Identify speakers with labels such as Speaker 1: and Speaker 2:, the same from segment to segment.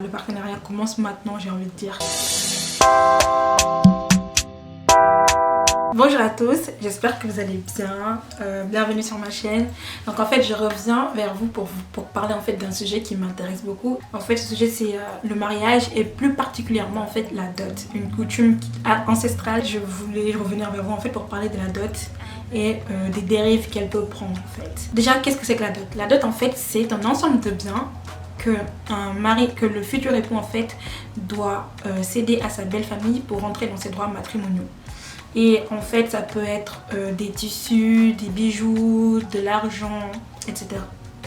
Speaker 1: Le partenariat commence maintenant, j'ai envie de dire. Bonjour à tous, j'espère que vous allez bien. Bienvenue sur ma chaîne. Donc en fait, je reviens vers vous pour parler en fait d'un sujet qui m'intéresse beaucoup. En fait, ce sujet c'est le mariage et plus particulièrement en fait la dot, une coutume ancestrale. Je voulais revenir vers vous en fait pour parler de la dot et des dérives qu'elle peut prendre en fait. Déjà, qu'est-ce que c'est que la dot? La dot en fait, c'est un ensemble de biens que le futur époux en fait doit céder à sa belle famille pour rentrer dans ses droits matrimoniaux. Et en fait ça peut être des tissus, des bijoux, de l'argent, etc.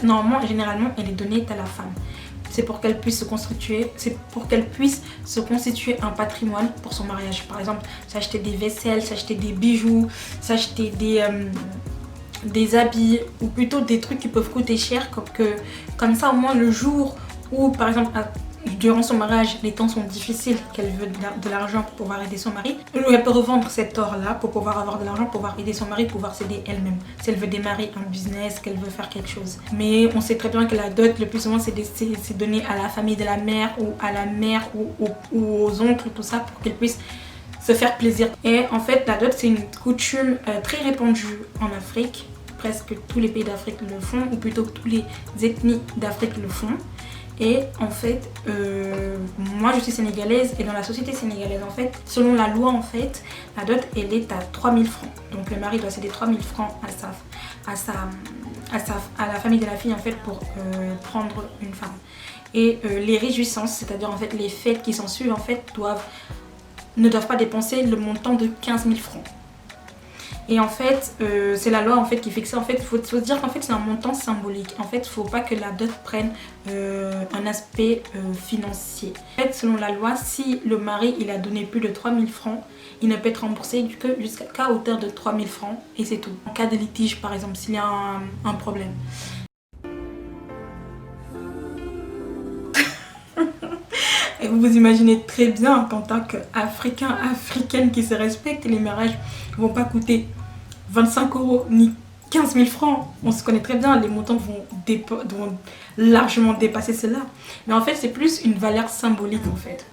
Speaker 1: Normalement, généralement, elle est donnée à la femme. C'est pour qu'elle puisse se constituer un patrimoine pour son mariage. Par exemple, s'acheter des vaisselles, s'acheter des bijoux, s'acheter des habits, ou plutôt des trucs qui peuvent coûter cher, comme ça au moins le jour où par exemple durant son mariage les temps sont difficiles, qu'elle veut de l'argent pour pouvoir aider son mari, elle peut revendre cet or là pour pouvoir avoir de l'argent, pour pouvoir aider son mari, pour pouvoir s'aider elle-même si elle veut démarrer un business, qu'elle veut faire quelque chose. Mais on sait très bien que la dot le plus souvent c'est donné à la famille de la mère, ou à la mère, ou aux oncles, tout ça, pour qu'elle puisse se faire plaisir. Et en fait la dot c'est une coutume très répandue en Afrique. Presque tous les pays d'Afrique le font, ou plutôt toutes les ethnies d'Afrique le font. Et en fait, moi je suis sénégalaise, et dans la société sénégalaise en fait, selon la loi en fait, la dot elle est à 3000 francs. Donc le mari doit céder 3000 francs à la famille de la fille en fait pour prendre une femme. Et les réjouissances, c'est-à-dire en fait les fêtes qui s'en suivent en fait ne doivent pas dépenser le montant de 15 000 francs. Et en fait, c'est la loi en fait qui fixe ça. En fait, il faut se dire qu'en fait c'est un montant symbolique. En fait, il ne faut pas que la dot prenne un aspect financier. En fait, selon la loi, si le mari il a donné plus de 3000 francs, il ne peut être remboursé qu'à hauteur de 3000 francs, et c'est tout. En cas de litige par exemple, s'il y a un problème. Et vous vous imaginez très bien qu'en tant qu'Africain, Africaine qui se respecte, les mariages ne vont pas coûter 25 € ni 15 000 francs. On se connaît très bien, les montants vont largement dépasser cela. Mais en fait, c'est plus une valeur symbolique en fait.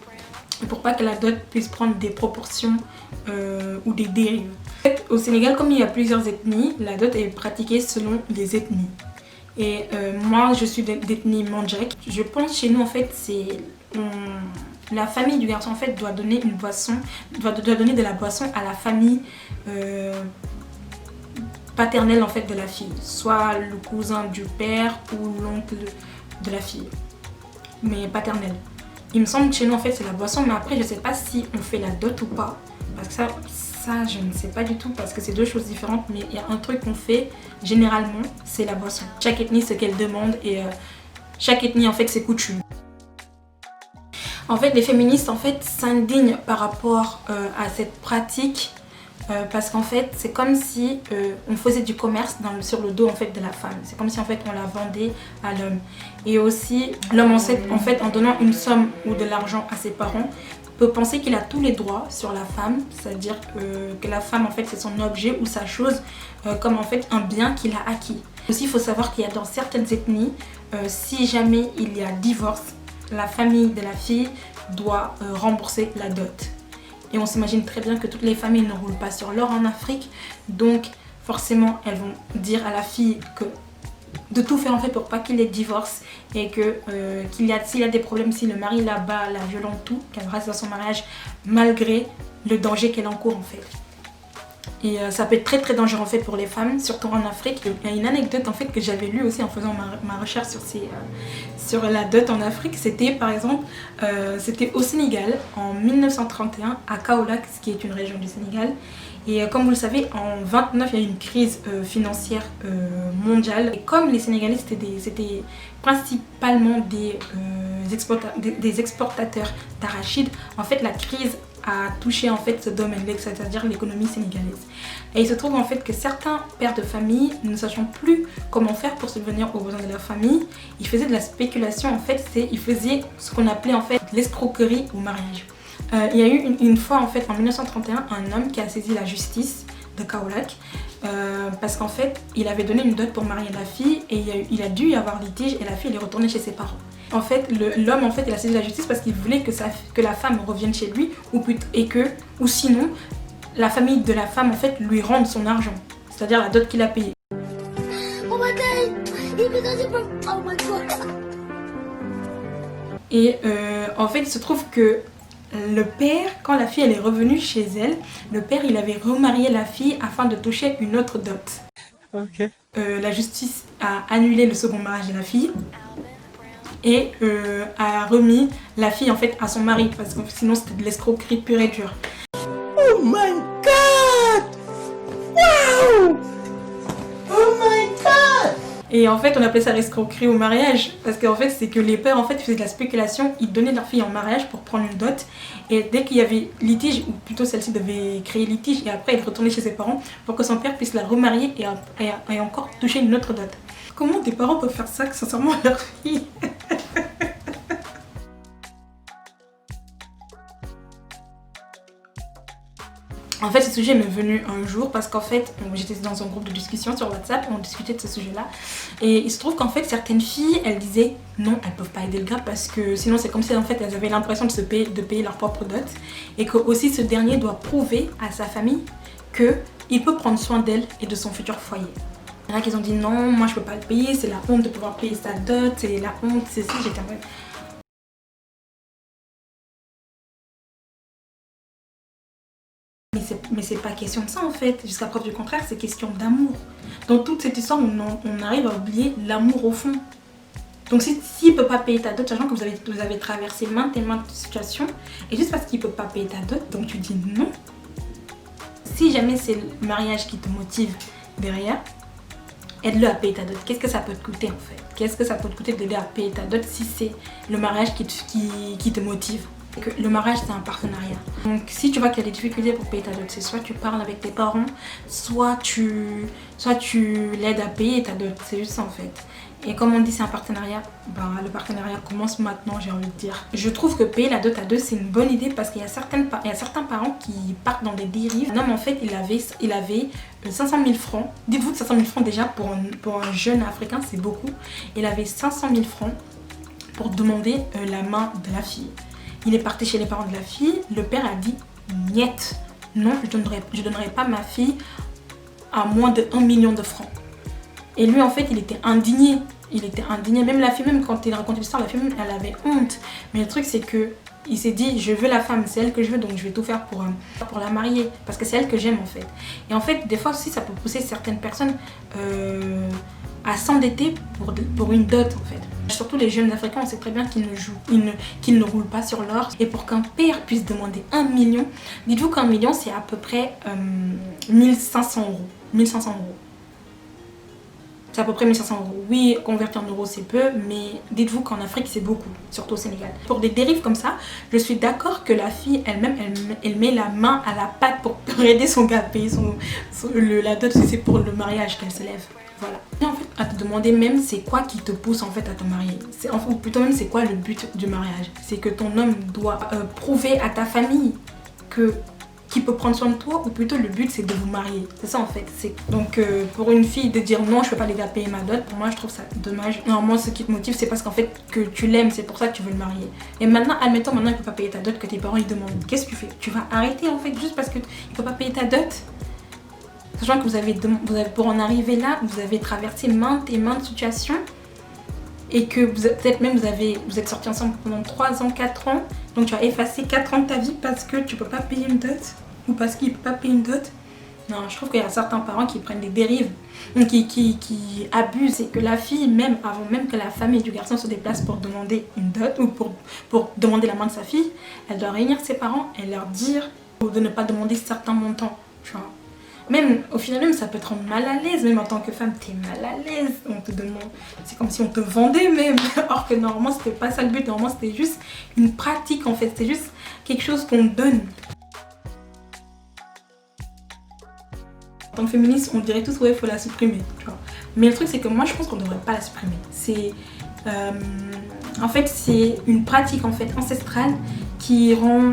Speaker 1: Pour pas que la dot puisse prendre des proportions ou des dérives. En fait, au Sénégal, comme il y a plusieurs ethnies, la dot est pratiquée selon les ethnies. Et moi, je suis d'ethnie Mandjak. Je pense chez nous en fait, la famille du garçon en fait doit donner une boisson, doit donner de la boisson à la famille paternelle en fait de la fille, soit le cousin du père ou l'oncle de la fille, mais paternelle. Il me semble que chez nous en fait c'est la boisson, mais après je sais pas si on fait la dot ou pas, parce que ça je ne sais pas du tout, parce que c'est deux choses différentes. Mais il y a un truc qu'on fait généralement, c'est la boisson. Chaque ethnie ce qu'elle demande, et chaque ethnie en fait ses coutumes. En fait, les féministes en fait s'indignent par rapport à cette pratique, parce qu'en fait c'est comme si on faisait du commerce sur le dos en fait de la femme. C'est comme si en fait on la vendait à l'homme. Et aussi l'homme en fait en donnant une somme ou de l'argent à ses parents peut penser qu'il a tous les droits sur la femme, c'est-à-dire que la femme en fait c'est son objet ou sa chose, comme en fait un bien qu'il a acquis. Aussi il faut savoir qu'il y a dans certaines ethnies, si jamais il y a divorce, la famille de la fille doit rembourser la dot. Et on s'imagine très bien que toutes les familles ne roulent pas sur l'or en Afrique. Donc forcément elles vont dire à la fille de tout faire en fait pour pas qu'il ait divorce, et que s'il y a des problèmes, si le mari la bat, la violente, tout, qu'elle reste dans son mariage malgré le danger qu'elle encourt en fait. Et ça peut être très très dangereux en fait pour les femmes, surtout en Afrique. Il y a une anecdote en fait que j'avais lue aussi en faisant ma recherche sur la dot en Afrique. C'était par exemple, c'était au Sénégal en 1931 à Kaolack, ce qui est une région du Sénégal. Et comme vous le savez, en 29 il y a eu une crise financière mondiale. Et comme les Sénégalais c'était principalement des exportateurs d'arachide, en fait la crise a touché en fait ce domaine-là, c'est-à-dire l'économie sénégalaise. Et il se trouve en fait que certains pères de famille, ne sachant plus comment faire pour subvenir aux besoins de leur famille, ils faisaient de la spéculation en fait, ils faisaient ce qu'on appelait en fait l'escroquerie au mariage. Il y a eu une fois en fait en 1931 un homme qui a saisi la justice de Kaolack parce qu'en fait il avait donné une dot pour marier la fille, et il a dû y avoir litige, et la fille elle est retournée chez ses parents. En fait, l'homme en fait il a saisi la justice parce qu'il voulait que la femme revienne chez lui ou sinon la famille de la femme en fait lui rende son argent, c'est-à-dire la dot qu'il a payée. Et en fait il se trouve que le père, quand la fille elle est revenue chez elle, le père il avait remarié la fille afin de toucher une autre dot. Okay. La justice a annulé le second mariage de la fille et a remis la fille en fait à son mari parce que sinon c'était de l'escroquerie pure et dure. Oh my god! Wow! Oh my god! Et en fait on appelait ça l'escroquerie au mariage parce qu'en fait c'est que les pères en fait faisaient de la spéculation, ils donnaient leur fille en mariage pour prendre une dot et dès qu'il y avait litige, ou plutôt celle-ci devait créer litige et après elle retournait chez ses parents pour que son père puisse la remarier et encore toucher une autre dot. Comment des parents peuvent faire ça sincèrement à leur fille? En fait, ce sujet m'est venu un jour parce qu'en fait, j'étais dans un groupe de discussion sur WhatsApp et on discutait de ce sujet-là. Et il se trouve qu'en fait, certaines filles, elles disaient non, elles peuvent pas aider le gars parce que sinon c'est comme si en fait elles avaient l'impression de payer leur propre dot et que aussi ce dernier doit prouver à sa famille qu'il peut prendre soin d'elle et de son futur foyer. Il y en a qui ont dit non, moi je peux pas le payer, c'est la honte de pouvoir payer sa dot, c'est la honte, c'est ça, j'étais en mode... Mais c'est pas question de ça en fait, jusqu'à preuve du contraire, c'est question d'amour. Dans toute cette histoire, on arrive à oublier l'amour au fond. Donc s'il peut pas payer ta dot, sachant que vous avez traversé maintes et maintes situations, et juste parce qu'il peut pas payer ta dot, donc tu dis non. Si jamais c'est le mariage qui te motive derrière, aide-le à payer ta dot. Qu'est-ce que ça peut te coûter en fait? Qu'est-ce que ça peut te coûter d'aider à payer ta dot si c'est le mariage qui te motive? Que le mariage c'est un partenariat. Donc si tu vois qu'il y a des difficultés pour payer ta dot, c'est soit tu parles avec tes parents, soit tu l'aides à payer ta dot, c'est juste ça en fait. Et comme on dit c'est un partenariat, ben, le partenariat commence maintenant, j'ai envie de dire. Je trouve que payer la dot à deux c'est une bonne idée parce qu'il y a certains parents qui partent dans des dérives. Un homme en fait il avait 500 000 francs, dites-vous que 500 000 francs déjà pour un jeune africain c'est beaucoup. Il avait 500 000 francs pour demander la main de la fille. Il est parti chez les parents de la fille, le père a dit niet, non je donnerai pas ma fille à moins de 1 million de francs. Et lui en fait il était indigné, même la fille, même quand il racontait l'histoire, la fille même, elle avait honte. Mais le truc c'est que il s'est dit je veux la femme, c'est elle que je veux donc je vais tout faire pour la marier parce que c'est elle que j'aime en fait. Et en fait des fois aussi ça peut pousser certaines personnes à s'endetter pour une dot en fait. Surtout les jeunes africains, on sait très bien qu'ils ne roulent pas sur l'or. Et pour qu'un père puisse demander 1 million, dites-vous qu'un million c'est à peu près 1500 euros. 1500 euros. C'est à peu près 1500 euros. Oui, converti en euros c'est peu, mais dites-vous qu'en Afrique c'est beaucoup, surtout au Sénégal. Pour des dérives comme ça, je suis d'accord que la fille elle-même, elle met la main à la pâte pour aider son gars à payer la dot si c'est pour le mariage qu'elle se lève. Voilà. Et en fait, à te demander même c'est quoi qui te pousse en fait à te marier. Ou plutôt même c'est quoi le but du mariage. C'est que ton homme doit prouver à ta famille qu'il peut prendre soin de toi, ou plutôt le but c'est de vous marier. C'est ça en fait. Donc pour une fille de dire non je peux pas l'aider à payer ma dot, pour moi je trouve ça dommage. Normalement ce qui te motive c'est parce qu'en fait que tu l'aimes, c'est pour ça que tu veux le marier. Et maintenant, admettons maintenant il peut pas payer ta dot, que tes parents ils demandent, qu'est-ce que tu fais? Tu vas arrêter en fait juste parce qu'il peut pas payer ta dot? Sachant que pour en arriver là, vous avez traversé maintes et maintes situations et que peut-être même vous êtes sortis ensemble pendant 3 ans, 4 ans. Donc tu as effacé 4 ans de ta vie parce que tu peux pas payer une dot ou parce qu'il peut pas payer une dot. Non, je trouve qu'il y a certains parents qui prennent des dérives, qui abusent et que la fille, même avant même que la famille du garçon se déplace pour demander une dot ou pour demander la main de sa fille, elle doit réunir ses parents et leur dire de ne pas demander certains montants. Genre, même au final même ça peut te rendre mal à l'aise, même en tant que femme t'es mal à l'aise, on te demande, c'est comme si on te vendait même, alors que normalement c'était pas ça le but, normalement c'était juste une pratique en fait, c'était juste quelque chose qu'on donne. En tant que féministe on dirait tous ouais faut la supprimer, tu vois. Mais le truc c'est que moi je pense qu'on devrait pas la supprimer, c'est en fait c'est une pratique en fait ancestrale qui rend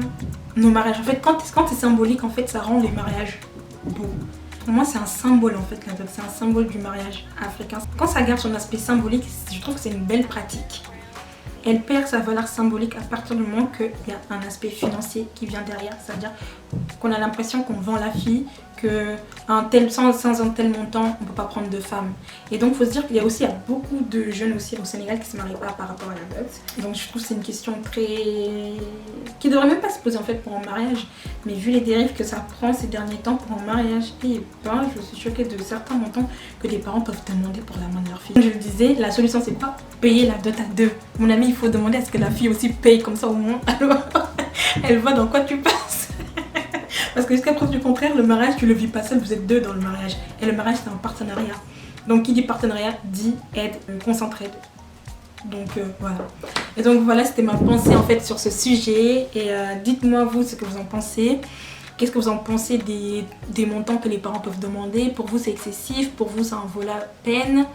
Speaker 1: nos mariages, en fait quand c'est symbolique en fait ça rend les mariages beaux. Pour moi c'est un symbole en fait la dot, c'est un symbole du mariage africain. Quand ça garde son aspect symbolique, je trouve que c'est une belle pratique. elle perd sa valeur symbolique à partir du moment qu'il y a un aspect financier qui vient derrière. C'est-à-dire qu'on a l'impression qu'on vend la fille, sans un tel montant, on ne peut pas prendre de femme. Et donc il faut se dire qu'il y a beaucoup de jeunes aussi au Sénégal qui ne se marient pas par rapport à la dot. Donc je trouve que c'est une question qui ne devrait même pas se poser en fait pour un mariage. Mais vu les dérives que ça prend ces derniers temps pour un mariage, et ben, je suis choquée de certains montants que les parents peuvent demander pour la main de leur fille. Comme je le disais, la solution c'est pas payer la dot à deux. Mon ami, il faut demander à ce que la fille aussi paye, comme ça au moins elle voit dans quoi tu passes. Parce que jusqu'à preuve du contraire, le mariage, tu le vis pas seul, vous êtes deux dans le mariage. Et le mariage, c'est un partenariat. Donc, qui dit partenariat, dit aide, qu'on s'entraide. Donc, voilà. Et donc, voilà, c'était ma pensée en fait sur ce sujet. Et dites-moi, vous, ce que vous en pensez. Qu'est-ce que vous en pensez des montants que les parents peuvent demander? Pour vous, c'est excessif? Pour vous, ça en vaut la peine?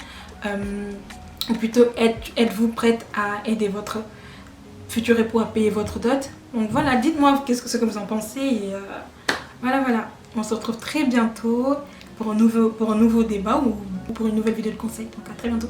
Speaker 1: Ou plutôt, êtes-vous prête à aider votre futur époux à payer votre dot? Donc, voilà, dites-moi ce que vous en pensez. Et voilà, on se retrouve très bientôt pour un nouveau débat ou pour une nouvelle vidéo de conseil. Donc à très bientôt.